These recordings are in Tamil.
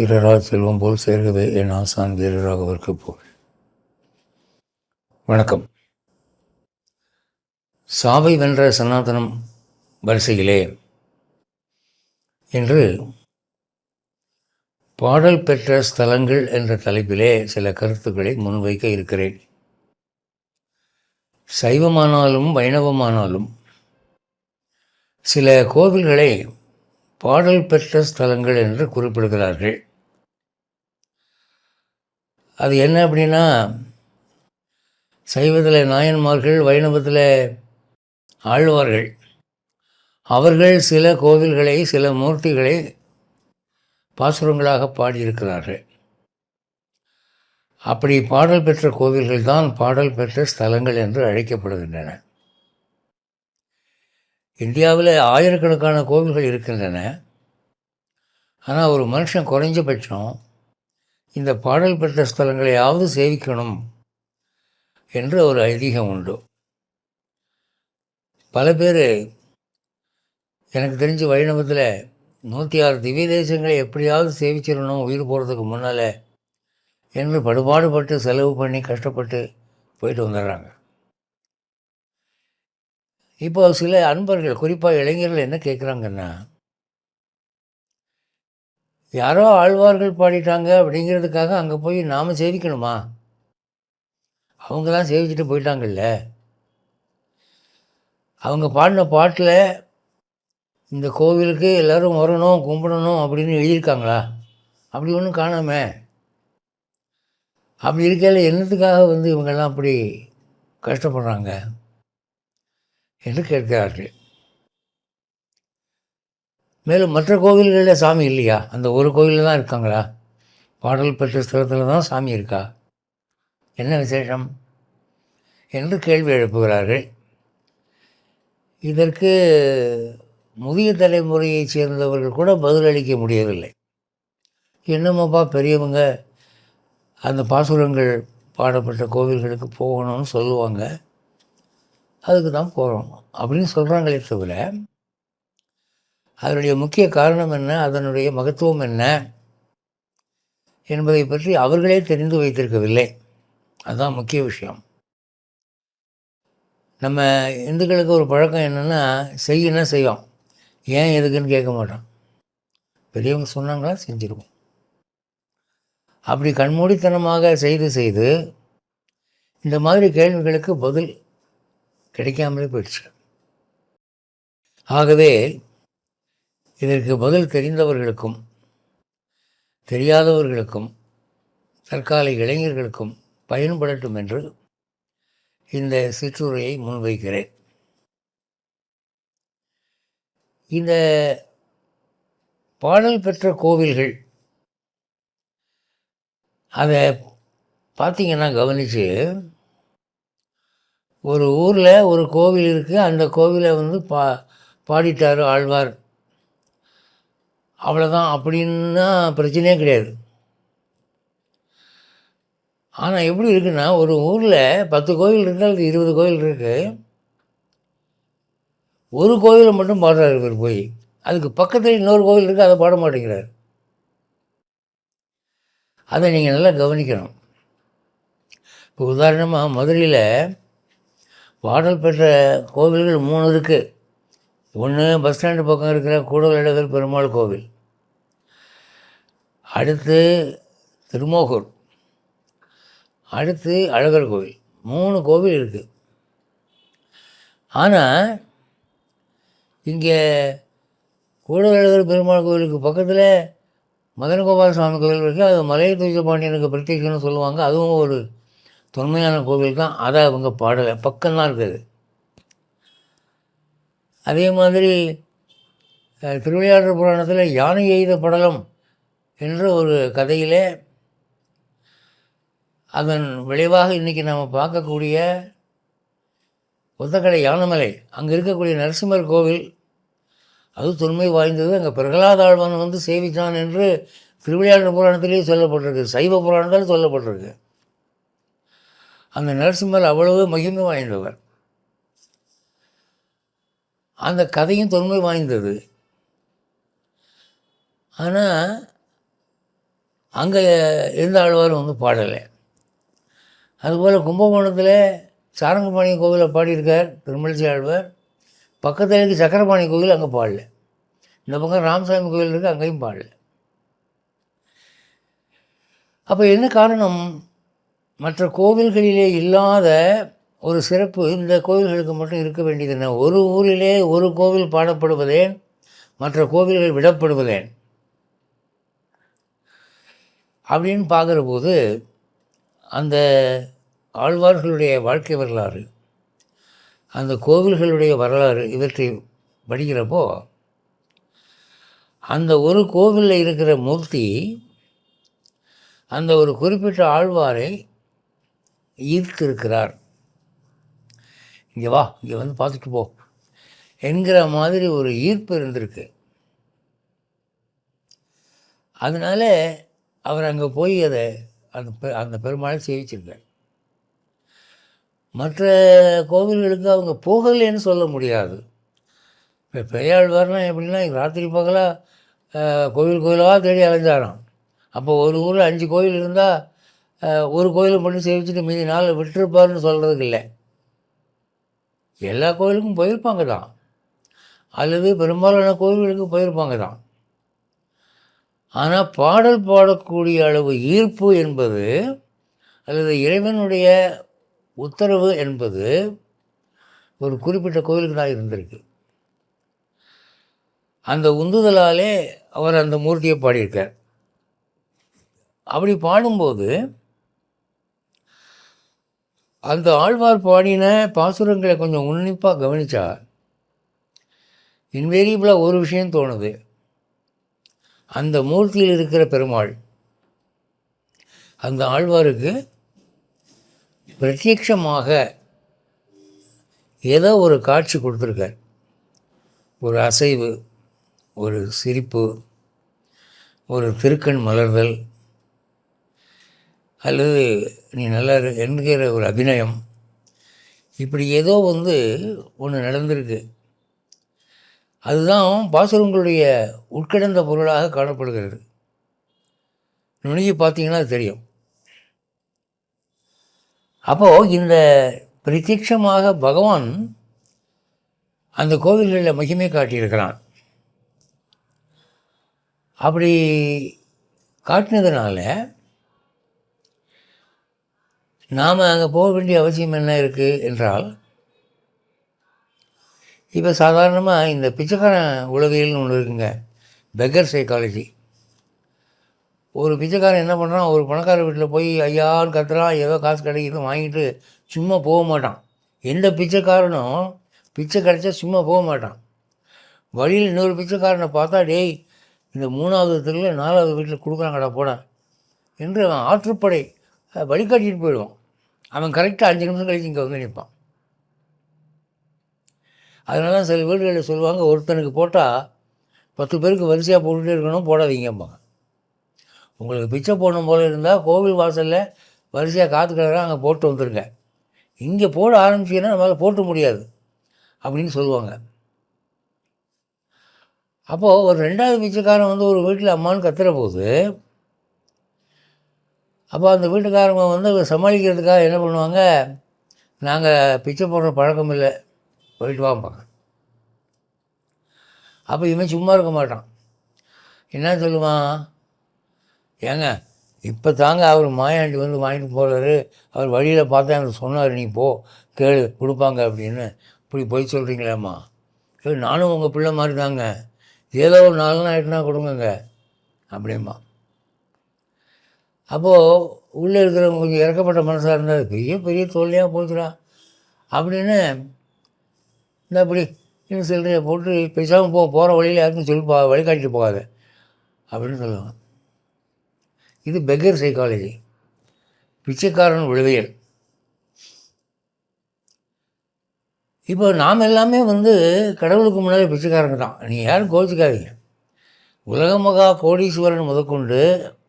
வீரராஜ் செல்வம் போல் சேர்கவே என் ஆசான் வீரராகவர்க்கு புகழ். வணக்கம். சாவை வென்ற சனாதனம் வரிசையிலே இன்று பாடல் பெற்ற ஸ்தலங்கள் என்ற தலைப்பிலே சில கருத்துக்களை முன்வைக்க இருக்கிறேன். சைவமானாலும் வைணவமானாலும் சில கோவில்களை பாடல் பெற்ற ஸ்தலங்கள் என்று குறிப்பிடுகிறார்கள். அது என்ன அப்படின்னா, சைவத்தில் நாயன்மார்கள், வைணவத்தில் ஆழ்வார்கள், அவர்கள் சில கோவில்களை, சில மூர்த்திகளை பாசுரங்களாக பாடியிருக்கிறார்கள். அப்படி பாடல் பெற்ற கோவில்கள் தான் பாடல் பெற்ற ஸ்தலங்கள் என்று அழைக்கப்படுகின்றன. இந்தியாவில் ஆயிரக்கணக்கான கோவில்கள் இருக்கின்றன. ஆனால் ஒரு மனுஷன் குறைஞ்சபட்சம் இந்த பாடல் பெற்ற ஸ்தலங்களையாவது சேவிக்கணும் என்று ஒரு ஐதீகம் உண்டு. பல பேர் எனக்கு தெரிஞ்ச வைணவத்தில் 106 திவ்ய தேசங்களை எப்படியாவது சேவிச்சிடணும் உயிர் போகிறதுக்கு முன்னால் என்று படுபாடுபட்டு செலவு பண்ணி கஷ்டப்பட்டு போயிட்டு வந்துடுறாங்க. இப்போ சில அன்பர்கள், குறிப்பாக இளைஞர்கள் என்ன கேட்குறாங்கன்னா, யாரோ ஆழ்வார்கள் பாடிட்டாங்க அப்படிங்கிறதுக்காக அங்கே போய் நாம் சேவிக்கணுமா? அவங்க தான் சேவிச்சுட்டு போயிட்டாங்கல்ல. அவங்க பாடின பாட்டில் இந்த கோவிலுக்கு எல்லோரும் வரணும், கும்பிடணும் அப்படின்னு எழுதியிருக்காங்களா? அப்படி ஒன்றும் காணாமே. அப்படி இருக்கையில் என்னத்துக்காக இவங்கெல்லாம் அப்படி கஷ்டப்படுறாங்க என்று கேட்கிறார்கள். மேலும் மற்ற கோவில்களில் சாமி இல்லையா? அந்த ஒரு கோவிலில் தான் இருக்காங்களா? பாடல் பெற்ற ஸ்தலத்தில் தான் சாமி இருக்கா? என்ன விசேஷம் என்று கேள்வி எழுப்புகிறார்கள். இதற்கு முதிய தலைமுறையைச் சேர்ந்தவர்கள் கூட பதிலளிக்க முடியவில்லை. என்னமாப்பா பெரியவங்க அந்த பாசுரங்கள் பாடப்பட்ட கோவில்களுக்கு போகணும்னு சொல்லுவாங்க, அதுக்கு தான் போகிறோம் அப்படின்னு சொல்கிறாங்களே தவிர, அதனுடைய முக்கிய காரணம் என்ன, அதனுடைய மகத்துவம் என்ன என்பதை பற்றி அவர்களே தெரிந்து வைத்திருக்கவில்லை. அதுதான் முக்கிய விஷயம். நம்ம இந்துக்களுக்கு ஒரு பழக்கம் என்னென்னா, செய்யணும்னா செய்வோம், ஏன் எதுக்குன்னு கேட்க மாட்டோம். பெரியவங்க சொன்னாங்களா செஞ்சுருவோம். அப்படி கண்மூடித்தனமாக செய்து இந்த மாதிரி கேள்விகளுக்கு பதில் கிடைக்காமலே போயிடுச்சு. ஆகவே இதற்கு பதில் தெரிந்தவர்களுக்கும் தெரியாதவர்களுக்கும் தற்கால இளைஞர்களுக்கும் பயன்படட்டும் என்று இந்த சிற்றுரையை முன்வைக்கிறேன். இந்த பாடல் பெற்ற கோவில்கள், அதை பார்த்திங்கன்னா கவனித்து, ஒரு ஊரில் ஒரு கோவில் இருக்குது, அந்த கோவிலை பாடிட்டார் ஆழ்வார், அவ்வளோதான் அப்படின்னா பிரச்சனையே கிடையாது. ஆனால் எப்படி இருக்குன்னா, ஒரு ஊரில் 10 கோவில் இருக்குது அல்லது 20 கோவில் இருக்குது, ஒரு கோவிலை மட்டும் பாடுறாரு இவர் போய், அதுக்கு பக்கத்தில் இன்னொரு கோவில் இருக்குது, அதை பாட மாட்டேங்கிறார். அதை நீங்கள் நல்லா கவனிக்கணும். இப்போ உதாரணமாக மதுரையில் பாடல் பெற்ற கோவில்கள் 3 இருக்குது. ஒன்று பஸ் ஸ்டாண்டு பக்கம் இருக்கிற கூடலழகர் பெருமாள் கோவில், அடுத்து திருமோகூர், அடுத்து அழகர் கோவில். 3 கோவில் இருக்குது. ஆனால் இங்கே கூடலழகர் பெருமாள் கோவிலுக்கு பக்கத்தில் மதனகோபால சுவாமி கோவில் இருக்குது. அது மலைய துய்ய பாண்டியனுக்கு பிரத்யேகம்னு சொல்லுவாங்க. அதுவும் ஒரு தொன்மையான கோவில் தான். அதை அவங்க பாடலை, பக்கம்தான் இருக்குது. அதே மாதிரி திருவிளையாடல் புராணத்தில் யானை எய்த படலம் என்ற ஒரு கதையிலே அதன் விளைவாக இன்றைக்கி நாம் பார்க்கக்கூடிய ஒத்தக்கடை யானமலை, அங்கே இருக்கக்கூடிய நரசிம்மர் கோவில், அது தொன்மை வாய்ந்தது. அங்கே பிரகலாத ஆழ்வான் சேவித்தான் என்று திருவிளையாடல் புராணத்திலேயே சொல்லப்பட்டிருக்கு, சைவ புராணத்தில் சொல்லப்பட்டிருக்கு. அந்த நரசிம்மர் அவ்வளவு மகிமை வாய்ந்தவர். அந்த கதையும் தொன்மை வாய்ந்தது. ஆனால் அங்கே இருந்த ஆழ்வார் வந்து பாடலை. அதுபோல் கும்பகோணத்தில் சாரங்கபாணி கோவிலில் பாடியிருக்கார் திருமழிசை ஆழ்வார். பக்கத்தில் இருக்க சக்கரபாணி கோவில் அங்கே பாடல. இந்த பக்கம் ராமசாமி கோவில் இருக்குது, அங்கேயும் பாடல. அப்போ என்ன காரணம்? மற்ற கோவில்களிலே இல்லாத ஒரு சிறப்பு இந்த கோவில்களுக்கு மட்டும் இருக்க வேண்டியது என்ன? ஒரு ஊரிலே ஒரு கோவில் பாடப்படுவதேன், மற்ற கோவில்கள் விடப்படுவதேன் அப்படின்னு பார்க்குற போது அந்த ஆழ்வார்களுடைய வாழ்க்கை வரலாறு, அந்த கோவில்களுடைய வரலாறு இவற்றை படிக்கிறப்போ அந்த ஒரு கோவிலில் இருக்கிற மூர்த்தி அந்த ஒரு குறிப்பிட்ட ஆழ்வாரை ஈர்த்திருக்கிறார். இங்கே வா, இங்கே வந்து பார்த்துட்டு போ என்கிற மாதிரி ஒரு ஈர்ப்பு இருந்திருக்கு. அதனால் அவர் அங்கே போய் அதை அந்த பெருமாளை சேவிச்சிருக்கார். மற்ற கோவில்களுக்கு அவங்க போகலைன்னு சொல்ல முடியாது. இப்போ பெரியாழ்வார்லாம் எப்படின்னா ராத்திரி பகலாக கோவிலாக தேடி அலைஞ்சாராம். அப்போ ஒரு ஊரில் 5 கோவில் இருந்தால் ஒரு கோயிலை மட்டும் சேவிச்சுட்டு மீதி நாள் விட்டுருப்பார்னு சொல்கிறதுக்கு இல்லை. எல்லா கோவிலுக்கும் போயிருப்பாங்க தான், அல்லது பெரும்பாலான கோவில்களுக்கு போயிருப்பாங்க தான். ஆனால் பாடல் பாடக்கூடிய அளவு ஈர்ப்பு என்பது அல்லது இறைவனுடைய உத்தரவு என்பது ஒரு குறிப்பிட்ட கோவிலுக்கு தான் இருந்திருக்கு. அந்த உந்துதலாலே அவர் அந்த மூர்த்தியை பாடியிருக்கார். அப்படி பாடும்போது அந்த ஆழ்வார் பாடின பாசுரங்களை கொஞ்சம் உன்னிப்பாக கவனித்தா இன்வேரியபிளாக ஒரு விஷயம் தோணுது. அந்த மூர்த்தியில் இருக்கிற பெருமாள் அந்த ஆழ்வாருக்கு பிரத்யட்சமாக ஏதோ ஒரு காட்சி கொடுத்துருக்கார். ஒரு அசைவு, ஒரு சிரிப்பு, ஒரு திருக்கண் மலர்தல், அல்லது நீ நல்லா என்கிற ஒரு அபிநயம், இப்படி ஏதோ வந்து ஒன்று நடந்திருக்கு. அதுதான் பாசுரங்களுடைய உட்கிடந்த பொருளாக காணப்படுகிறது. நுணுகி பார்த்தீங்கன்னா அது தெரியும். அப்போது இந்த பிரத்யட்சமாக பகவான் அந்த கோவில்களில் மகிமை காட்டியிருக்கிறான். அப்படி காட்டினதுனால நாம் அங்கே போக வேண்டிய அவசியம் என்ன இருக்குது என்றால், இப்போ சாதாரணமாக இந்த பிச்சைக்காரன் உளவியல்னு ஒன்று இருக்குங்க, பெக்கர் சைக்காலஜி. ஒரு பிச்சைக்காரன் என்ன பண்ணுறான், ஒரு பணக்கார வீட்டில் போய் ஐயான்னு கத்துறான், ஏதோ காசு கிடைக்குது வாங்கிட்டு சும்மா போக மாட்டான். எந்த பிச்சைக்காரனும் பிச்சை கிடைச்சா சும்மா போக மாட்டான். வழியில் இன்னொரு பிச்சைக்காரனை பார்த்தா, டேய் இந்த 3வது தெருவில் 4வது வீட்டில் கொடுக்குறாங்கடா போட என்று அவன் ஆற்றுப்படை வழிகாட்டிட்டு போயிடுவான். அவன் கரெக்டாக 5 நிமிஷம் கழிச்சு இங்கே வந்து நிற்பான். அதனால தான் சில வீடுகளில் சொல்லுவாங்க, ஒருத்தனுக்கு போட்டால் 10 பேருக்கு வரிசையாக போட்டுகிட்டே இருக்கணும், போடாதீங்கம்பாங்க. உங்களுக்கு பிச்சை போடணும் போல் இருந்தால் கோவில் வாசலில் வரிசையாக காத்துக்கிறாங்க, அங்கே போட்டு வந்துருங்க. இங்கே போட ஆரம்பிச்சிங்கன்னா நம்மளால் போட்டு முடியாது அப்படின்னு சொல்லுவாங்க. அப்போது ஒரு 2வது பிச்சைக்காரன் வந்து ஒரு வீட்டில் அம்மான்னு கத்துற போது, அப்போ அந்த வீட்டுக்காரங்க வந்து சமாளிக்கிறதுக்காக என்ன பண்ணுவாங்க, நாங்கள் பிச்சை போடுற பழக்கம் இல்லை, போயிட்டு வாம்பாங்க. அப்போ இவன் சும்மா இருக்க மாட்டான். என்ன சொல்லுவான், ஏங்க இப்போ தாங்க அவர் மாயாண்டி வந்து வாங்கிட்டு போகிறாரு, அவர் வழியில் பார்த்தா எனக்கு சொன்னார், நீ போ கேளு கொடுப்பாங்க அப்படின்னு. இப்படி போய் சொல்கிறீங்களேம்மா, நானும் உங்கள் பிள்ளை மாதிரி தாங்க, ஏதோ ஒரு 4 நாள் ஆகிட்டுனா கொடுங்கங்க அப்படிம்மா. அப்போது உள்ளே இருக்கிறவங்க கொஞ்சம் இறக்கப்பட்ட மனசாக இருந்தால் பெரிய பெரிய தொல்லையாக போச்சுடா அப்படின்னு இந்த அப்படி இன்னும் சில்லறையை போட்டு பேசாமல் போகிற வழியில் யாருக்கும் சொல்லி வழிகாட்டிட்டு போகாத அப்படின்னு சொல்லுவாங்க. இது பெக்கர் சைக்காலஜி, பிச்சைக்காரன் உளவியல். இப்போ நாம் எல்லாமே வந்து கடவுளுக்கு முன்னாடி பிச்சைக்காரங்க தான். நீங்கள் யாரும் கோச்சிக்காதீங்க. உலக மகா கோடீஸ்வரன் முதற்கொண்டு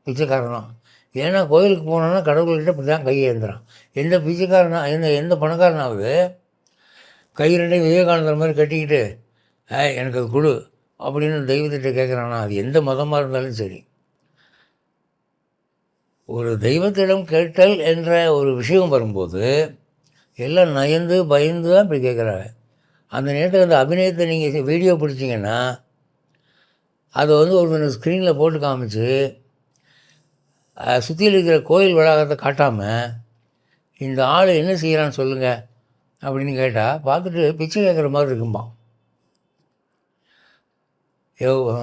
பிச்சைக்காரன் தான். ஏன்னா கோயிலுக்கு போனோன்னா கடவுள்கிட்ட இப்படி தான் கையேந்துறான். எந்த பிச்சைக்காரனா எந்த பணக்காரனாவது கை 2 விவேகானந்தர் மாதிரி கட்டிக்கிட்டு எனக்கு அது கொடு அப்படின்னு தெய்வத்திட்ட கேட்குறான்னா, அது எந்த மதமாக இருந்தாலும் சரி. ஒரு தெய்வத்திடம் கேட்டல் என்ற ஒரு விஷயம் வரும்போது எல்லாம் நயந்து பயந்து தான் இப்படி கேட்குறாங்க. அந்த நேரத்தில் அந்த அபிநயத்தை நீங்கள் வீடியோ பிடிச்சிங்கன்னா அதை வந்து ஒரு ஸ்க்ரீனில் போட்டு காமிச்சு சுற்றியில் இருக்கிற கோயில் வளாகத்தை காட்டாமல் இந்த ஆள் என்ன செய்கிறான்னு சொல்லுங்கள் அப்படின்னு கேட்டால் பார்த்துட்டு பிச்சை கேட்குற மாதிரி இருக்கும்பான்.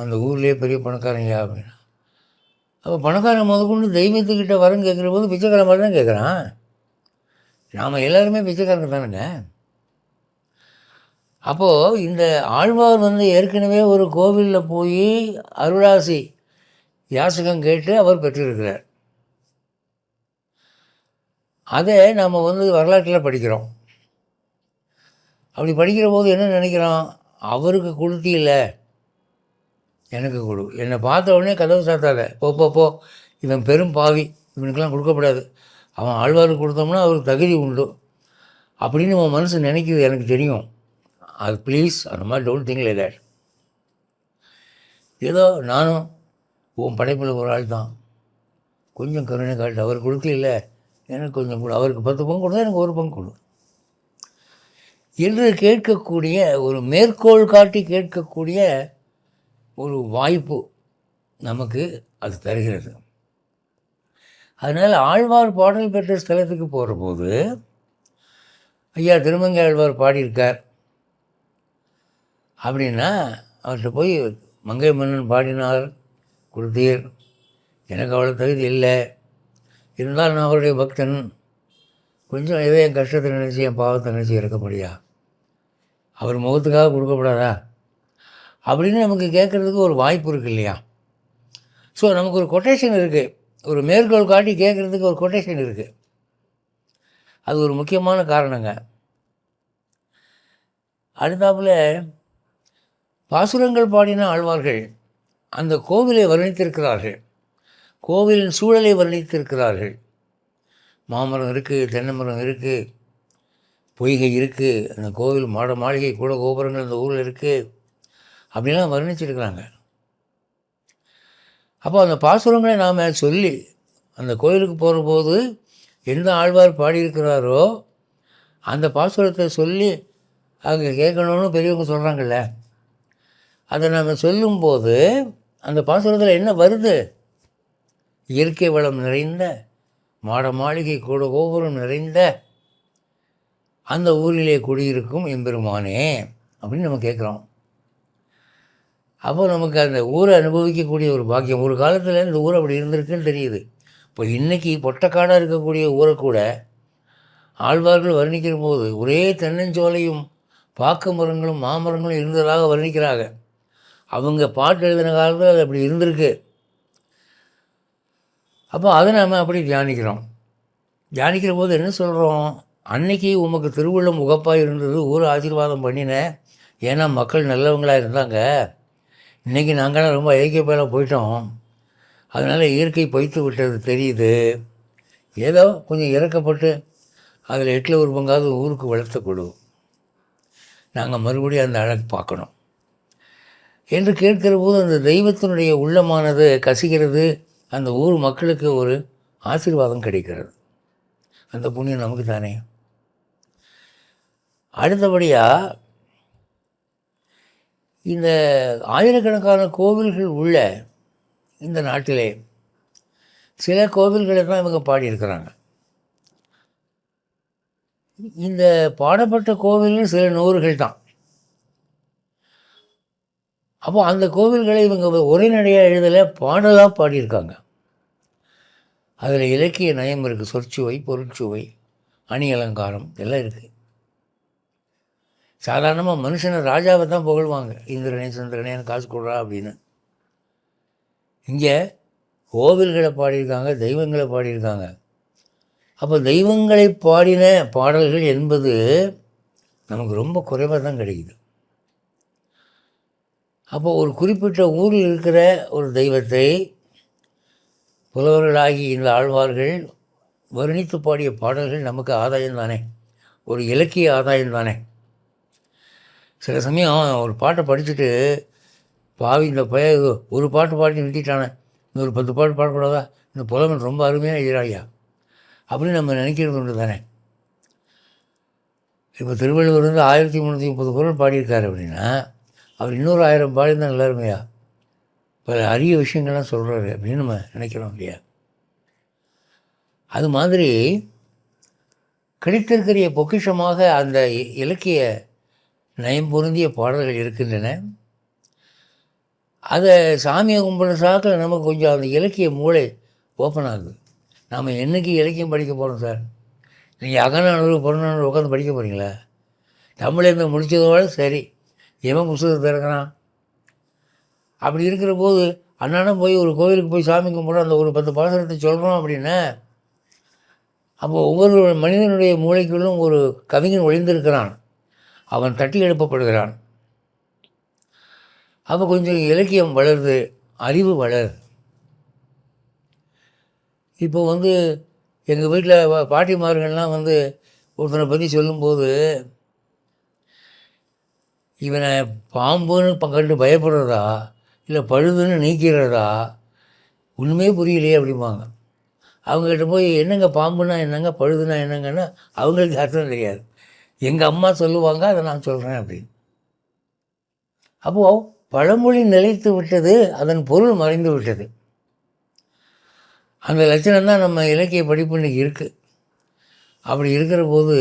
அந்த ஊர்லேயே பெரிய பணக்காரங்க அப்படின்னு. அப்போ பணக்காரன் முதற்கொண்டு தெய்வத்துக்கிட்ட வரம் கேட்குற போது பிச்சைக்கார மாதிரி தான் கேட்குறான். நாம் எல்லாருமே பிச்சைக்காரங்க தானுங்க. அப்போது இந்த ஆழ்வார் வந்து ஏற்கனவே ஒரு கோவிலில் போய் அருளாசி யாசகம் கேட்டு அவர் பெற்றிருக்கிறார். அதை நாம் வந்து வரலாற்றில் படிக்கிறோம். அப்படி படிக்கிற போது என்ன நினைக்கிறோம், அவருக்கு கொடுத்தில்ல எனக்கு கொடு, என்னை பார்த்த உடனே கதவு சாத்தாத, போ இவன் பெரும் பாவி, இவனுக்கெல்லாம் கொடுக்கக்கூடாது, அவன் ஆழ்வாருக்கு கொடுத்தோம்னா அவருக்கு தகுதி உண்டு அப்படின்னு உன் மனசு நினைக்கிது, எனக்கு தெரியும். அது ப்ளீஸ் அந்த மாதிரி டோன்ட் திங்க் லைக் தட். ஏதோ நானும் உன் படைப்பில் ஒரு ஆள் தான், கொஞ்சம் கருணை காட்டு, அவர் கொடுத்து இல்லை எனக்கு கொஞ்சம் கொடு, அவருக்கு 10 பங்கு கொடுத்தா எனக்கு 1 பங்கு கொடு என்று கேட்கக்கூடிய ஒரு மேற்கோள் காட்டி கேட்கக்கூடிய ஒரு வாய்ப்பு நமக்கு அது தருகிறது. அதனால் ஆழ்வார் பாடல் பெற்ற ஸ்தலத்துக்கு போகிற போது ஐயா திருமங்கை ஆழ்வார் பாடியிருக்கார் அப்படின்னா அவர்கிட்ட போய் மங்கை மன்னன் பாடினார் கொடுத்தீர், எனக்கு அவ்வளோ தகுதி இல்லை, இருந்தாலும் நான் அவருடைய பக்தன், கொஞ்சம் ஏதோ என் கஷ்டத்தை நினச்சி என் பாவத்தை நினச்சி இறக்கப்படியா, அவர் முகத்துக்காக கொடுக்கப்படாதா அப்படின்னு நமக்கு கேட்குறதுக்கு ஒரு வாய்ப்பு இருக்குது இல்லையா. ஸோ நமக்கு ஒரு கொட்டேஷன் இருக்குது, ஒரு மேற்கோள் காட்டி கேட்குறதுக்கு ஒரு கொட்டேஷன் இருக்குது. அது ஒரு முக்கியமான காரணங்க. அடுத்தாப்புல பாசுரங்கள் பாடின ஆழ்வார்கள் அந்த கோவிலை வர்ணித்திருக்கிறார்கள், கோவிலின் சூழலை வர்ணித்திருக்கிறார்கள். மாமரம் இருக்குது, தென்னை மரம் இருக்குது, பொய்கை இருக்குது, அந்த கோவில் மாளிகை கூட கோபுரங்கள் அந்த ஊரில் இருக்குது அப்படின்லாம் வர்ணிச்சிருக்கிறாங்க. அப்போ அந்த பாசுரங்களை நாம் சொல்லி அந்த கோயிலுக்கு போகிற போது எந்த ஆழ்வார் பாடியிருக்கிறாரோ அந்த பாசுரத்தை சொல்லி அங்கே கேட்கணும்னு பெரியவங்க சொல்கிறாங்கல்ல, அதை நாம் சொல்லும்போது அந்த பாசுரத்தில் என்ன வருது, இயற்கை வளம் நிறைந்த மாளிகை கூட கோபுரம் நிறைந்த அந்த ஊரிலே குடியிருக்கும் எம்பெருமானே அப்படின்னு நம்ம கேட்குறோம். அப்போ நமக்கு அந்த ஊரை அனுபவிக்கக்கூடிய ஒரு பாக்கியம். ஒரு காலத்தில் இந்த ஊர் அப்படி இருந்திருக்குன்னு தெரியுது. இப்போ இன்றைக்கி பொட்டக்காடாக இருக்கக்கூடிய ஊரை கூட ஆழ்வார்கள் வர்ணிக்கிற போது ஒரே தென்னஞ்சோலையும் பாக்கு மரங்களும் மாமரங்களும் இருந்ததாக வர்ணிக்கிறாங்க. அவங்க பாட்டு எழுதின காலத்தில் அது அப்படி இருந்திருக்கு. அப்போ அதை நாம் அப்படி தியானிக்கிற போது என்ன சொல்கிறோம், அன்னைக்கு உமக்கு திருவுள்ளம் உகப்பாக இருந்தது, ஊர் ஆசீர்வாதம் பண்ணினேன், ஏன்னா மக்கள் நல்லவங்களாக இருந்தாங்க. இன்றைக்கி நாங்களாம் ரொம்ப ஐக்கியப்பெல்லாம் போயிட்டோம், அதனால் இயற்கை பொய்த்து விட்டது தெரியுது, ஏதோ கொஞ்சம் இறக்கப்பட்டு அதில் 8ல் 1 பங்காவது ஊருக்கு வளர்த்த கொடு, நாங்கள் மறுபடியும் அந்த அழகு பார்க்கணும் என்று கேட்கிற போது அந்த தெய்வத்தினுடைய உள்ளமானது கசிகிறது, அந்த ஊர் மக்களுக்கு ஒரு ஆசீர்வாதம் கிடைக்கிறது. அந்த புண்ணியம் நமக்கு தானே. அடுத்தபடியாக இந்த ஆயிரக்கணக்கான கோவில்கள் உள்ள இந்த நாட்டிலே சில கோவில்களை தான் இவங்க பாடியிருக்கிறாங்க. இந்த பாடப்பட்ட கோவில்கள் சில 100 தான். அப்போ அந்த கோவில்களை இவங்க உரைநடையாக எழுதலை, பாடலாக பாடியிருக்காங்க. அதில் இலக்கிய நயம் இருக்குது, சொற்சுவை, பொருட்சுவை, அணி அலங்காரம் எல்லாம் இருக்குது. சாதாரணமாக மனுஷனை ராஜாவை தான் புகழ்வாங்க, இந்திரனே சந்திரனே காசு கொடுறா அப்படின்னு. இங்கே கோவில்களை பாடியிருக்காங்க, தெய்வங்களை பாடியிருக்காங்க. அப்போ தெய்வங்களை பாடின பாடல்கள் என்பது நமக்கு ரொம்ப குறைவாக தான் கிடைக்குது. அப்போ ஒரு குறிப்பிட்ட ஊரில் இருக்கிற ஒரு தெய்வத்தை புலவர்களாகி இந்த ஆழ்வார்கள் வர்ணித்து பாடிய பாடல்கள் நமக்கு ஆதாயம் தானே, ஒரு இலக்கிய ஆதாயம் தானே. சில சமயம் ஒரு பாட்டை படிச்சுட்டு பாவி இந்த ஒரு பாட்டு பாடி நிறுத்திட்டானே, இன்னொரு 10 பாட்டு பாடக்கூடாதா, இந்த புலவன் ரொம்ப அருமையாக எழுதுறாயா அப்படின்னு நம்ம நினைக்கிறது உண்டு தானே. இப்போ திருவள்ளுவர் வந்து 1330 குறள் பாடியிருக்காரு அப்படின்னா அவர் இன்னொரு 1000 பாடியிருந்தால் நல்லா இருமையா, பல அரிய விஷயங்கள்லாம் சொல்கிறாரு அப்படின்னு நம்ம நினைக்கிறோம் இல்லையா. அது மாதிரி கிடைத்திருக்கிற பொக்கிஷமாக அந்த இலக்கிய நயம் பொருந்திய பாடல்கள் இருக்கின்றன. அதை சாமியை கும்பிட்ற சாக்கில் நமக்கு கொஞ்சம் அந்த இலக்கிய மூளை ஓப்பன் ஆகுது. நாம் என்றைக்கு இலக்கியம் படிக்க போகிறோம் சார்? நீங்கள் அகநானூறு புறநானூறு உட்காந்து படிக்க போகிறீங்களா? தமிழேருந்து முடித்ததோடு சரி, எவன் புத்தகத்தை திறக்கிறான்? அப்படி இருக்கிற போது அண்ணாடம் போய் ஒரு கோவிலுக்கு போய் சாமி கும்பிட்றோம், அந்த ஒரு 10 பாசனத்தை சொல்கிறோம் அப்படின்னா, அப்போ ஒவ்வொரு மனிதனுடைய மூளைக்குள்ளும் ஒரு கவிஞன் ஒளிந்திருக்கிறான், அவன் தட்டி எழுப்பப்படுகிறான். அப்போ கொஞ்சம் இலக்கியம் வளருது, அறிவு வளருது. இப்போ வந்து எங்கள் வீட்டில் பாட்டிமார்கள்லாம் வந்து ஒருத்தனை பற்றி சொல்லும்போது, இவனை பாம்புன்னு கண்டு பயப்படுறதா இல்லை பழுதுன்னு நீக்கிறதா ஒன்றுமே புரியலையே அப்படிம்பாங்க. அவங்ககிட்ட போய் என்னங்க பாம்புனா என்னங்க பழுதுனா என்னங்கன்னா அவங்களுக்கு அர்த்தம் தெரியாது. எங்கள் அம்மா சொல்லுவாங்க, அதை நான் சொல்கிறேன் அப்படின்னு. அப்போது பழமொழி நிலைத்து விட்டது, அதன் பொருள் மறைந்து விட்டது. அந்த லட்சணம் தான் நம்ம இலக்கிய படிப்பு இன்றைக்கி இருக்குது. அப்படி இருக்கிற போது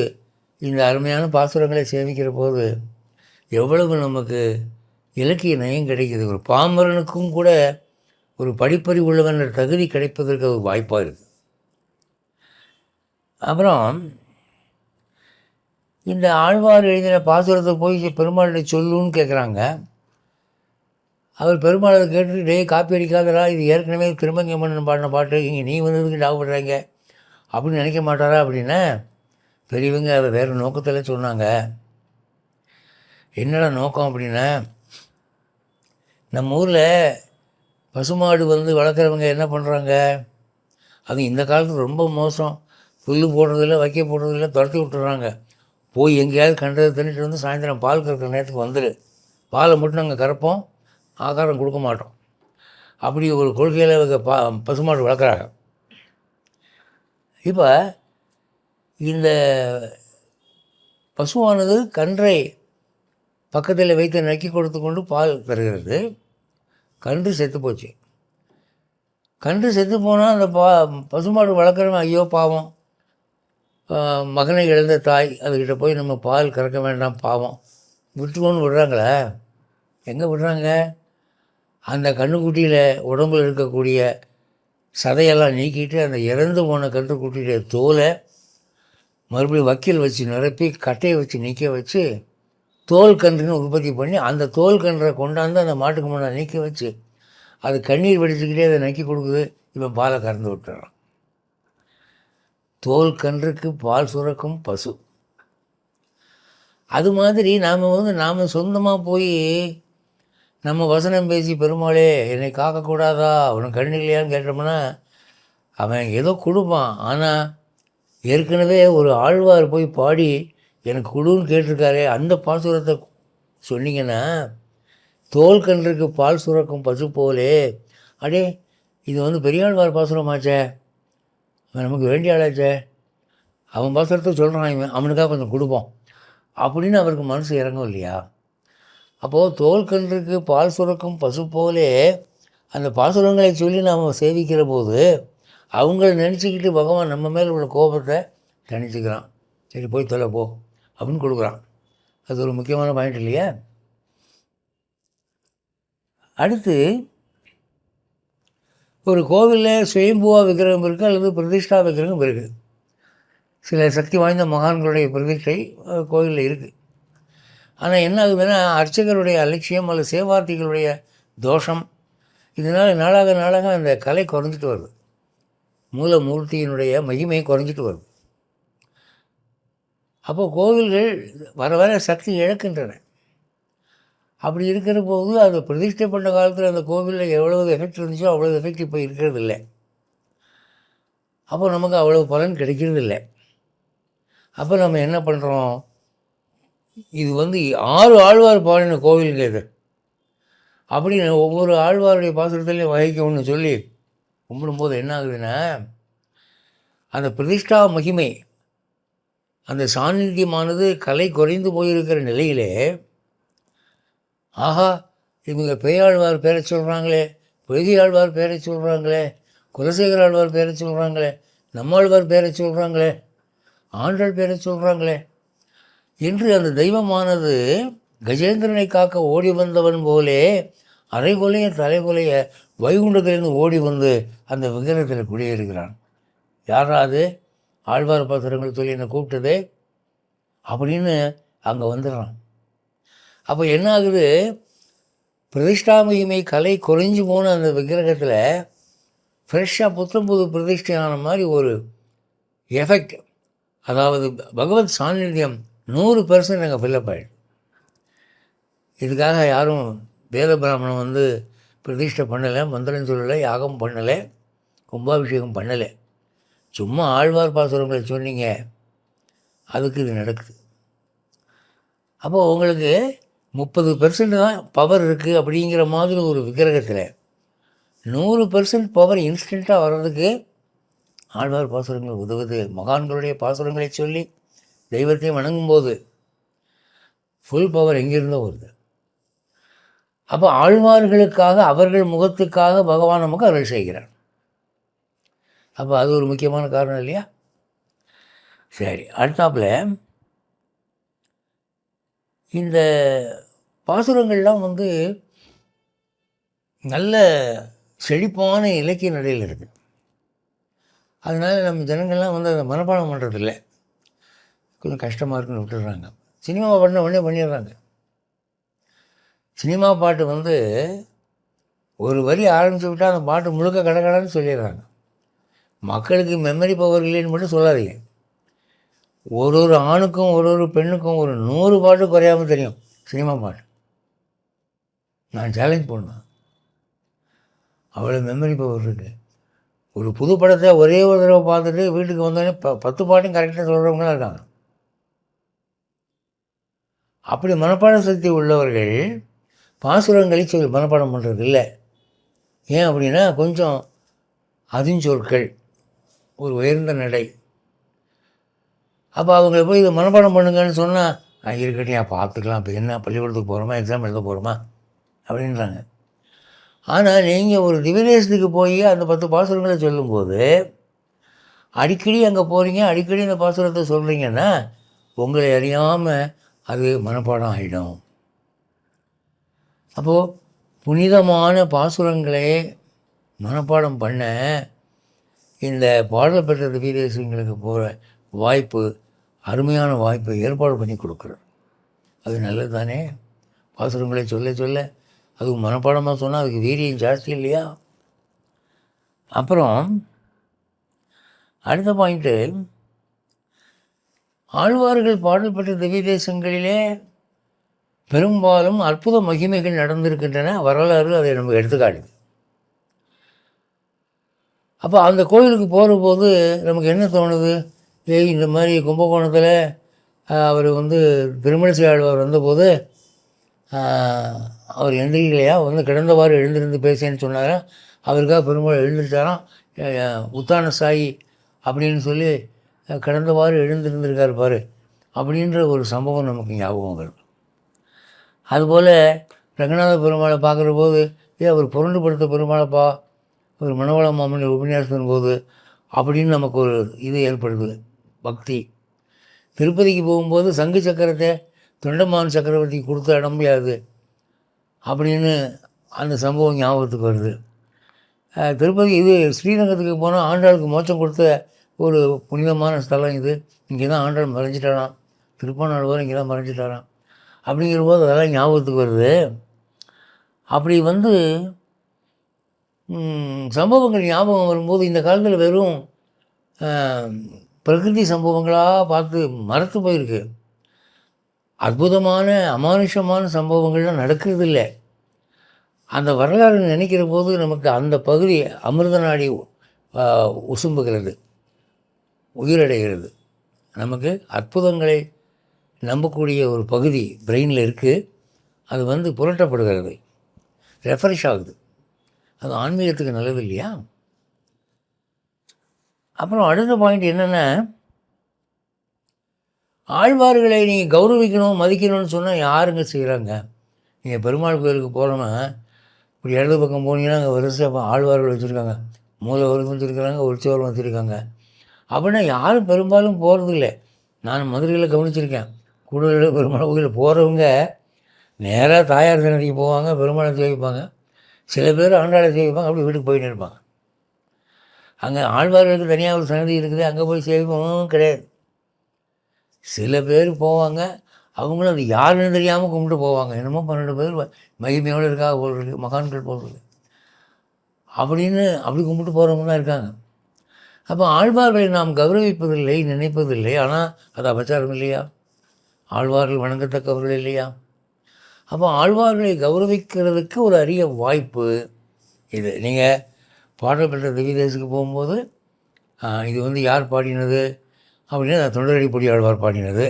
இந்த அருமையான பாசுரங்களை சேமிக்கிற போது எவ்வளவு நமக்கு இலக்கிய நயம் கிடைக்கிது. ஒரு பாமரனுக்கும் கூட ஒரு படிப்பறிவு உள்ளவன் தகுதி கிடைப்பதற்கு ஒரு வாய்ப்பாக இருக்குது. அப்புறம் இந்த ஆழ்வார் எழுதின பாசுரத்தை போய் பெருமாள்கிட்ட சொல்லுன்னு கேட்குறாங்க. அவர் பெருமாளை கேட்டுட்டு, டே காப்பி அடிக்காதரா, இது ஏற்கனவே திருமங்கம்மன் பாடின பாட்டு, இங்கே நீ வந்ததுக்கு ஞாபகப்படுறாங்க அப்படின்னு நினைக்க மாட்டாரா அப்படின்னா, பெரியவங்க அதை வேறு நோக்கத்தில் சொன்னாங்க. என்னடா நோக்கம் அப்படின்னா, நம்ம ஊரில் பசுமாடு வந்து வளர்க்குறவங்க என்ன பண்ணுறாங்க, அது இந்த காலத்தில் ரொம்ப மோசம். புல் போடுறதில்ல, வைக்க போடுறதில்ல, துரத்தி விட்டுறாங்க. போய் எங்கேயாவது கண்டதை தின்னுட்டு வந்து சாயந்தரம் பால் கறக்கிற நேரத்துக்கு வந்துடு, பாலை மட்டும் நாங்கள் கறப்போம், ஆகாரம் கொடுக்க மாட்டோம். அப்படி ஒரு கொள்கையில் பசுமாடு வளர்க்குறாங்க. இப்போ இந்த பசுவானது கன்றை பக்கத்தில் வைத்து நக்கி கொடுத்து கொண்டு பால் தருகிறது. கன்று செத்து போச்சு. கன்று செத்து போனால் அந்த பசுமாடு வளர்க்குறவன் ஐயோ பாவம், மகனை இழந்த தாய், அதுக்கிட்ட போய் நம்ம பால் கறக்க வேண்டாம் பாவம் விட்டுவோன்னு விடுறாங்களே. எங்கே விடுறாங்க? அந்த கன்றுக்குட்டியில் உடம்பில் இருக்கக்கூடிய சதையெல்லாம் நீக்கிட்டு அந்த இறந்து போன கன்றுக்குட்டியுடைய தோலை மறுபடியும் வக்கீல் வச்சு நிரப்பி கட்டையை வச்சு நிற்க வச்சு தோல் கன்றுன்னு உற்பத்தி பண்ணி அந்த தோல் கன்றை கொண்டாந்து அந்த மாட்டுக்கு முன்னாடி நிற்க வச்சு அது கண்ணீர் வடிச்சுக்கிட்டே அதை நக்கி கொடுக்குது. இவன் பாலை கறந்து விட்டுறான். தோல் கன்றுக்கு பால் சுரக்கும் பசு. அது மாதிரி நாம் சொந்தமாக போய் நம்ம வசனம் பேசி பெருமாளே என்னை காக்கக்கூடாதா, அவனுக்கு கண்ணு இல்லையான்னு கேட்டோம்னா அவன் ஏதோ கொடுப்பான். ஆனால் ஏற்கனவே ஒரு ஆழ்வார் போய் பாடி எனக்கு கொடுன்னு கேட்டிருக்காரே, அந்த பாசுரத்தை சொன்னீங்கன்னா, தோல் கன்றுக்கு பால் சுரக்கும் பசு போலே, அடே இது வந்து பெரியாழ்வார் பாசுரமாச்சே, அவன் நமக்கு வேண்டிய ஆளாச்சே, அவன் பாசுரத்தை சொல்கிறான், இவன் அவனுக்காக கொஞ்சம் கொடுப்போம் அப்படின்னு அவருக்கு மனசு இறங்கும் இல்லையா. அப்போது தோல் கன்றுக்கு பால் சுரக்கும் பசு போலே அந்த பாசுரங்களை சொல்லி நாம் சேவிக்கிற போது அவங்கள நினச்சிக்கிட்டு பகவான் நம்ம மேலே உள்ள கோபத்தை தணிச்சுக்கிறான். சரி போய் தொலை போ அப்படின்னு கொடுக்குறான். அது ஒரு முக்கியமான பாயிண்ட் இல்லையா. அடுத்து ஒரு கோவிலில் சுயம்புவா விக்கிரகம் இருக்குது அல்லது பிரதிஷ்டா விக்கிரகம் இருக்குது. சில சக்தி வாய்ந்த மகான்களுடைய பிரதிஷ்டை கோவிலில் இருக்குது. ஆனால் என்ன ஆகுதுன்னா, அர்ச்சகருடைய அலட்சியம் அல்லது சேவார்த்திகளுடைய தோஷம், இதனால் நாளாக அந்த கலை குறைஞ்சிட்டு வருது. மூலமூர்த்தியினுடைய மகிமை குறைஞ்சிட்டு வருது. அப்போது கோவில்கள் வர வர சக்தி இழக்கின்றன. அப்படி இருக்கிற போது அதை பிரதிஷ்டை பண்ண காலத்தில் அந்த கோவிலில் எவ்வளவு எஃபெக்ட் இருந்துச்சோ அவ்வளோ எஃபெக்ட் இப்போ இருக்கிறது இல்லை. அப்போ நமக்கு அவ்வளோ பலன் கிடைக்கிறது இல்லை. அப்போ நம்ம என்ன பண்ணுறோம், இது வந்து 6 ஆழ்வார் பாடின கோவிலுங்க இது அப்படின்னு ஒவ்வொரு ஆழ்வாருடைய பாசுரத்துலேயும் வகைக்கணும்னு சொல்லி கும்பிடும்போது என்ன ஆகுதுன்னா, அந்த பிரதிஷ்டா மகிமை, அந்த சாநித்தியமானது கலை குறைந்து போயிருக்கிற நிலையிலே, ஆஹா இவங்க பேயாழ்வார் பேரை சொல்கிறாங்களே, பொய்கையாழ்வார் பேரை சொல்கிறாங்களே, குலசேகர ஆழ்வார் பேரை சொல்கிறாங்களே, நம்மாழ்வார் பேரை சொல்கிறாங்களே, ஆண்டாள் பேரை சொல்கிறாங்களே என்று அந்த தெய்வமானது கஜேந்திரனை காக்க ஓடி வந்தவன் போலே அரைகொலைய தலைகொலைய வைகுண்டத்திலிருந்து ஓடி வந்து அந்த விக்கிரகத்தில் குடியேறுகிறான். யாராவது ஆழ்வார் பாசுரங்கள் சொல்லி என்னை கூப்பிட்டதே அப்படின்னு அங்கே வந்துடுறான். அப்போ என்ன ஆகுது, பிரதிஷ்டாமகிமை கலை குறைஞ்சி போன அந்த விக்கிரகத்தில் ஃப்ரெஷ்ஷாக புத்தம்புது பிரதிஷ்டையான மாதிரி ஒரு எஃபெக்ட், அதாவது பகவத் சாநித்தியம் 100% அங்கே ஃபில்லப் ஆகிடும். இதுக்காக யாரும் வேத பிராமணம் வந்து பிரதிஷ்டை பண்ணலை, மந்திரம் சொல்லலை, யாகம் பண்ணலை, கும்பாபிஷேகம் பண்ணலை. சும்மா ஆழ்வார் பாசுரங்களை சொன்னீங்க, அதுக்கு இது நடக்குது. அப்போது உங்களுக்கு 30% தான் பவர் இருக்குது அப்படிங்கிற மாதிரி ஒரு விக்கிரகத்தில் 100% பவர் இன்ஸ்டண்ட்டாக வர்றதுக்கு ஆழ்வார் பாசுரங்கள் உதவுது. மகான்களுடைய பாசுரங்களை சொல்லி தெய்வத்தையும் வணங்கும்போது ஃபுல் பவர் எங்கேருந்தோ வருது. அப்போ ஆழ்வார்களுக்காக, அவர்கள் முகத்துக்காக பகவான் நமக்கு அருள் செய்கிறார். அப்போ அது ஒரு முக்கியமான காரணம் இல்லையா? சரி, அடுத்தாப்பில் இந்த பாசுரங்கள்லாம் வந்து நல்ல செழிப்பான இலக்கிய நடையில் இருக்குது. அதனால் நம்ம ஜனங்கள்லாம் வந்து அதை மனப்பாடம் பண்ணுறதில்ல, கொஞ்சம் கஷ்டமாக இருக்குன்னு விட்டுடுறாங்க. சினிமா பண்ண உடனே பண்ணிடுறாங்க. சினிமா பாட்டு வந்து ஒரு வரி ஆரம்பித்து விட்டால் அந்த பாட்டு முழுக்க கடகடன்னு சொல்லிடுறாங்க. மக்களுக்கு மெமரி பவர் இல்லைன்னு மட்டும் சொல்லாதீங்க. ஒரு ஆணுக்கும் ஒரு பெண்ணுக்கும் ஒரு 100 பாட்டு குறையாமல் தெரியும் சினிமா பாட்டு. நான் சேலஞ்ச் பண்ணுவேன், அவ்வளோ மெமரி பவர் இருக்குது. ஒரு புது படத்தை ஒரே ஒரு தடவை பார்த்துட்டு வீட்டுக்கு வந்தோடனே 10 பாட்டும் கரெக்டாக சொல்கிறவங்களாம் இருக்காங்க. அப்படி மனப்பாட சக்தி உள்ளவர்கள் பாசுரங்களை சொல்லி மனப்பாடம் பண்ணுறது இல்லை. ஏன் அப்படின்னா, கொஞ்சம் அதிஞ்சொற்கள், ஒரு உயர்ந்த நடை. அப்போ அவங்கள போய் இதை மனப்பாடம் பண்ணுங்கன்னு சொன்னால், இருக்கட்டும் பார்த்துக்கலாம், இப்போ என்ன பள்ளிக்கூடத்துக்கு போகிறோமா, எக்ஸாம் எழுத போகிறோமா அப்படின்றாங்க. ஆனால் நீங்கள் ஒரு திவ்யதேசத்துக்கு போய் அந்த 10 பாசுரங்களை சொல்லும்போது அடிக்கடி அங்கே போகிறீங்க, அடிக்கடி அந்த பாசுரத்தை சொல்கிறீங்கன்னா உங்களை அறியாமல் அது மனப்பாடம் ஆகிடும். அப்போது புனிதமான பாசுரங்களை மனப்பாடம் பண்ண இந்த பாடல் பெற்ற திவ்யதேசங்களுக்கு போகிற வாய்ப்பு, அருமையான வாய்ப்பை ஏற்பாடு பண்ணி கொடுக்குறோம். அது நல்லது தானே? பாசுரங்களை சொல்ல சொல்ல அதுக்கு மனப்பாடமாக சொன்னால் அதுக்கு வீரியம் ஜாஸ்தி இல்லையா? அப்புறம் அடுத்த பாயிண்ட்டு, ஆழ்வார்கள் பாடல் பெற்ற திவ்யதேசங்களிலே பெரும்பாலும் அற்புத மகிமைகள் நடந்திருக்கின்றன. வரலாறு அதை நமக்கு எடுத்துக்காட்டுது. அப்போ அந்த கோயிலுக்கு போகிற போது நமக்கு என்ன தோணுது, இந்த மாதிரி கும்பகோணத்தில் அவர் வந்து திருமணிசை ஆழ்வார் வந்தபோது அவர் எழுந்திரிக்கலையா, வந்து கிடந்தவாறு எழுந்திருந்து பேசேன்னு சொன்னாராம். அவருக்காக பெருமாள் எழுந்திருச்சாராம். உத்தான சாயி அப்படின்னு சொல்லி கிடந்தவாறு எழுந்திருந்திருக்கார் பாரு அப்படின்ற ஒரு சம்பவம் நமக்கு ஞாபகம் வருது. அதுபோல் ரங்கநாத பெருமாளை பார்க்குற போது, அவர் புரண்டு படுத்த பெருமாளைப்பா ஒரு மணவள மாமன் உபன்யாசத்தின் போது அப்படின்னு நமக்கு ஒரு இது ஏற்படுது, பக்தி. திருப்பதிக்கு போகும்போது சங்கு சக்கரத்தை தொண்டமான் சக்கரவர்த்தி கொடுத்த இடம் முடியாது அப்படின்னு அந்த சம்பவம் ஞாபகத்துக்கு வருது. திருப்பதி இது ஸ்ரீரங்கத்துக்கு போனால் ஆண்டாளுக்கு மோட்சம் கொடுத்த ஒரு புனிதமான ஸ்தலம் இது. இங்கே தான் ஆண்டாள் மறைஞ்சிட்டாராம், திருப்பானாழ்வார் இங்கே தான் மறைஞ்சிட்டாராம் அப்படிங்கிற போது அதெல்லாம் ஞாபகத்துக்கு வருது. அப்படி வந்து சம்பவங்கள் ஞாபகம் வரும்போது இந்த காலத்தில் வெறும் பிரகிருதி சம்பவங்களாக பார்த்து மறத்து போயிருக்கு. அற்புதமான அமானுஷமான சம்பவங்கள்லாம் நடக்கிறது இல்லை. அந்த வரலாறு நினைக்கிற போது நமக்கு அந்த பகுதி அமிர்த நாடி உசும்புகிறது, உயிரடைகிறது. நமக்கு அற்புதங்களை நம்பக்கூடிய ஒரு பகுதி பிரெயினில் இருக்குது. அது வந்து புரட்டப்படுகிறது, ரெஃப்ரெஷ் ஆகுது. அது ஆன்மீகத்துக்கு நல்லது இல்லையா? அப்புறம் அடுத்த பாயிண்ட் என்னென்னா, ஆழ்வார்களை நீங்கள் கௌரவிக்கணும் மதிக்கணும்னு சொன்னால் யாருங்க செய்கிறாங்க? நீங்கள் பெருமாள் கோயிலுக்கு போகிறோன்னா இப்படி இடது பக்கம் போனீங்கன்னா அங்கே வரிசையாக ஆழ்வார்கள் வச்சுருக்காங்க, மூலவர்கள் வச்சுருக்காங்க, உற்சவர்கள் வச்சுருக்காங்க. அப்படின்னா யாரும் பெரும்பாலும் போகிறதில்லை. நான் மதுரையில் கவனிச்சிருக்கேன். கூடுதல் பெருமாள் கோயிலில் போகிறவங்க நேராக தாயார் சன்னதிக்கு போவாங்க, பெருமாளை சேவிப்பாங்க. சில பேர் ஆண்டாளை சேவிப்பாங்க, அப்படி வீட்டுக்கு போயின்னு இருப்பாங்க. அங்கே ஆழ்வார்களுக்கு தனியாக ஒரு சன்னதி இருக்குது, அங்கே போய் சேவிப்போம் கிடையாது. சில பேர் போவாங்க, அவங்களும் அது யாருன்னு தெரியாமல் கும்பிட்டு போவாங்க. என்னமோ 12 பேர் மகிமையோடு இருக்காக போல் இருக்குது, மகான்கள் போல் இருக்குது அப்படின்னு அப்படி கும்பிட்டு போகிறவங்க தான் இருக்காங்க. அப்போ ஆழ்வார்களை நாம் கௌரவிப்பதில்லை, நினைப்பதில்லை. ஆனால் அது அபச்சாரம் இல்லையா? ஆழ்வார்கள் வணங்கத்தக்கவர்கள் இல்லையா? அப்போ ஆழ்வார்களை கௌரவிக்கிறதுக்கு ஒரு அரிய வாய்ப்பு இது. நீங்கள் பாடல் பெற்ற திவ்யதேசுக்கு போகும்போது இது வந்து யார் பாடினது அப்படின்னா தொண்டரடி பொடி ஆழ்வார் பாடினது.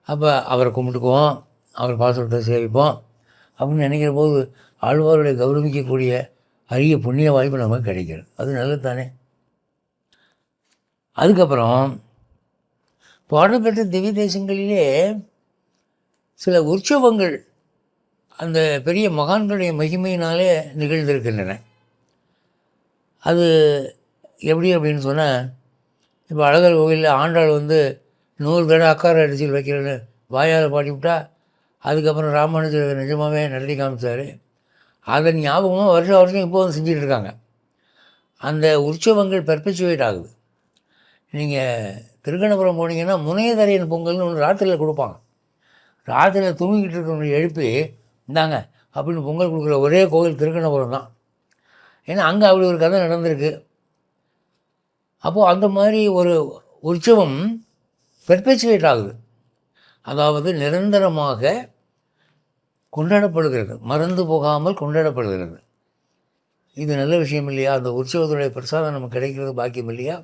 அப்போ அவரை கும்பிட்டுக்குவோம், அவர் பாசுரத்தை சேவிப்போம் அப்படின்னு நினைக்கிற போது ஆழ்வார்களை கௌரவிக்கக்கூடிய அரிய புண்ணிய வாய்ப்பு நமக்கு கிடைக்கிறது. அது நல்லது தானே. அதுக்கப்புறம் பாடல் பெற்ற திவ்ய தேசங்களிலே சில உற்சவங்கள் அந்த பெரிய மகான்களுடைய மகிமையினாலே நிகழ்ந்திருக்கின்றன. அது எப்படி அப்படின்னு சொன்னால், இப்போ அழகர் கோவிலில் ஆண்டாள் வந்து 100 தடவை அக்கார அடிச்சில் வைக்கிறேன்னு வாயால் பாடிவிட்டா, அதுக்கப்புறம் ராமானுஜர் நிஜமாகவே நடத்தி காமிச்சார். அதன் ஞாபகமாக வருஷம் வருஷம் இப்போ வந்து செஞ்சுட்டு இருக்காங்க. அந்த உற்சவங்கள் பெர்பெச்சுவேட் ஆகுது. நீங்கள் திருக்கணபுரம் போனீங்கன்னா முனையதரையன் பொங்கல்னு ஒன்று ராத்திரியில் கொடுப்பாங்க. ராத்திரியில் தூங்கிக்கிட்டு இருக்கிறவங்க எழுப்பி இந்தாங்க அப்படின்னு பொங்கல் கொடுக்குற ஒரே கோவில் திருக்கணபுரம் தான். ஏன்னா அங்கே அப்படி ஒரு கதை நடந்திருக்கு. அப்போது அந்த மாதிரி ஒரு உற்சவம் பெர்பெச்சுவேட் ஆகுது, அதாவது நிரந்தரமாக கொண்டாடப்படுகிறது, மறந்து போகாமல் கொண்டாடப்படுகிறது. இது நல்ல விஷயம் இல்லையா? அந்த உற்சவத்துடைய பிரசாதம் நமக்கு கிடைக்கிறது பாக்கியம் இல்லையா?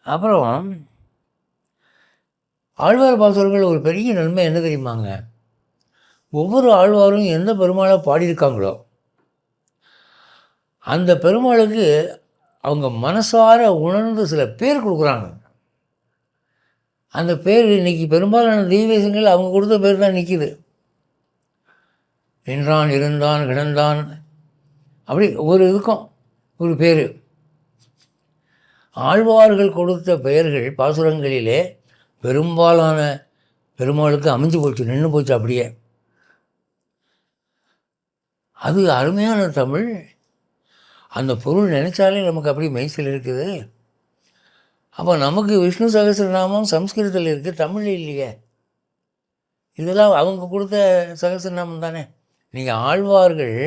அப்புறம் ஆழ்வார் பாசுரங்கள் ஒரு பெரிய நன்மை என்ன தெரியுமாங்க? ஒவ்வொரு ஆழ்வாரும் எந்த பெருமாளை பாடியிருக்காங்களோ அந்த பெருமாளுக்கு அவங்க மனசார உணர்ந்து சில பேர் கொடுக்குறாங்க. அந்த பேர் இன்றைக்கி பெரும்பாலான தெய்வீகங்கள் அவங்க கொடுத்த பேர் தான் நிற்கிது. நின்றான், இருந்தான், கிடந்தான், அப்படி ஒரு இதுக்கும் ஒரு பேர். ஆழ்வார்கள் கொடுத்த பெயர்கள் பாசுரங்களிலே பெரும்பாலான பெருமாளுக்கு அமைஞ்சு போச்சு, நின்று போச்சு அப்படியே. அது அருமையான தமிழ். அந்த பொருள் நினைச்சாலே நமக்கு அப்படி மெய்சில் இருக்குது. அப்போ நமக்கு விஷ்ணு சகஸ்ரநாமம் சம்ஸ்கிருதத்தில் இருக்குது, தமிழில் இல்லையே. இதெல்லாம் அவங்க கொடுத்த சகஸ்ரநாமம் தானே. நீங்கள் ஆழ்வார்கள்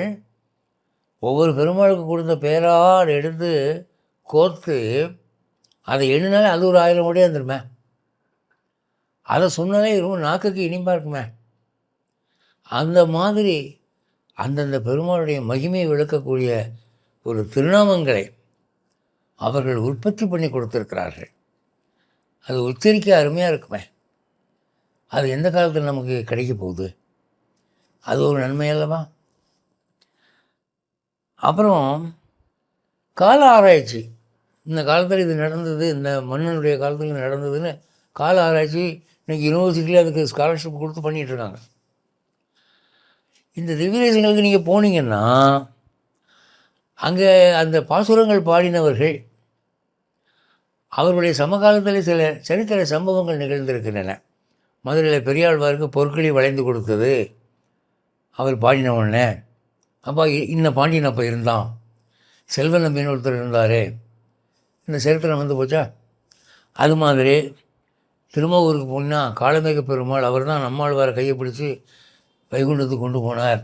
ஒவ்வொரு பெருமாளுக்கு கொடுத்த பேரால் எடுத்து கோர்த்து அதை எண்ணினாலே அது ஒரு 1000 கோடியாக இருந்துருமே. அதை சொன்னாலே ரொம்ப நாக்குக்கு இனிப்பாக இருக்குமே. அந்த மாதிரி அந்தந்த பெருமாளுடைய மகிமையை விளக்கக்கூடிய ஒரு திருநாமங்களை அவர்கள் உற்பத்தி பண்ணி கொடுத்துருக்கிறார்கள். அது உச்சரிக்க அருமையாக இருக்குமே. அது எந்த காலத்தில் நமக்கு கிடைக்க போகுது? அது ஒரு நன்மை அல்லவா? அப்புறம் கால ஆராய்ச்சி. இந்த காலத்தில் இது நடந்தது, இந்த மன்னனுடைய காலத்தில் நடந்ததுன்னு கால ஆராய்ச்சி இன்றைக்கி யூனிவர்சிட்டியில் அதுக்கு ஸ்காலர்ஷிப் கொடுத்து பண்ணிகிட்ருக்காங்க. இந்த திவ்யதேசங்களுக்கு நீங்கள் போனீங்கன்னா அங்கே அந்த பாசுரங்கள் பாடினவர்கள் அவருடைய சமகாலத்தில் சில சரித்திர சம்பவங்கள் நிகழ்ந்திருக்கின்றன. மதுரையில் பெரியாழ்வாருக்கு பொற்களி வளைந்து கொடுத்தது அவர் பாடின உடனே. அப்போ இன்ன பாண்டியன் அப்போ இருந்தான், செல்வ நம்பின்னு ஒருத்தர் இருந்தார், இந்த சரித்திரம் வந்து போச்சா? அது மாதிரி திருமூருக்கு போனால் காளமேக பெருமாள் அவர் தான் நம்மாழ்வாரை கையை பிடிச்சி வைகுண்டத்துக்கு கொண்டு போனார்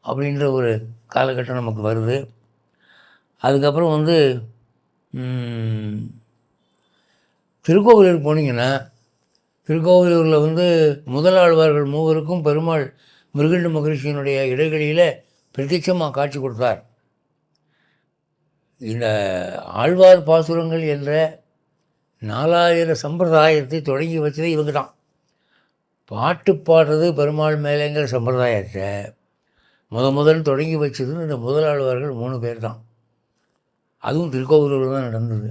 அப்படின்ற ஒரு காலகட்டம் நமக்கு வருது. அதுக்கப்புறம் வந்து திருக்கோவிலூர் போனீங்கன்னா திருக்கோவிலூரில் வந்து முதலாழ்வார்கள் மூவருக்கும் பெருமாள் மிருகண்ட மகரிஷியினுடைய இடைகளில் பிரத்யட்சமாக காட்சி கொடுத்தார். இந்த ஆழ்வார் பாசுரங்கள் என்ற 4000 சம்பிரதாயத்தை தொடங்கி வச்சது இவங்க தான். பாட்டு பாடுறது பெருமாள் மேலேங்கிற சம்பிரதாயத்தை முதல் தொடங்கி வச்சது இந்த முதலாழ்வார்கள் 3 பேர் தான். அதுவும் திருக்கோவிலூர் தான் நடந்தது.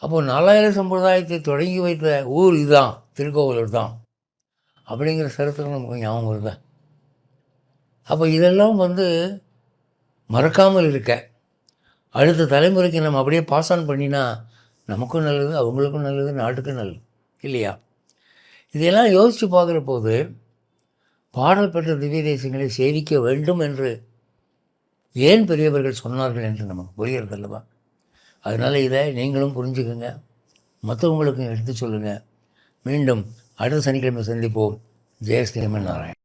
அப்போது 4000 சம்பிரதாயத்தை தொடங்கி வைத்த ஊர் இதுதான், திருக்கோவிலூர் தான் அப்படிங்கிற சரித்திரம் நமக்கு ஞாபகம் வருதா? அப்போ இதெல்லாம் மறக்காமல் இருக்க, அடுத்த தலைமுறைக்கு நம்ம அப்படியே பாஸ் ஆன் பண்ணினா நமக்கும் நல்லது, அவங்களுக்கும் நல்லது, நாட்டுக்கும் நல்லது இல்லையா? இதையெல்லாம் யோசித்து பார்க்குற போது பாடல் பெற்ற திவ்ய தேசங்களை சேவிக்க வேண்டும் என்று ஏன் பெரியவர்கள் சொன்னார்கள் என்று நமக்கு புரிகிறது அல்லவா? அதனால் இதை நீங்களும் புரிஞ்சுக்கோங்க, மற்றவங்களுக்கும் எடுத்து சொல்லுங்கள். மீண்டும் அடுத்த சனிக்கிழமை சந்திப்போம். ஜெய ஸ்ரீமன் நாராயண்.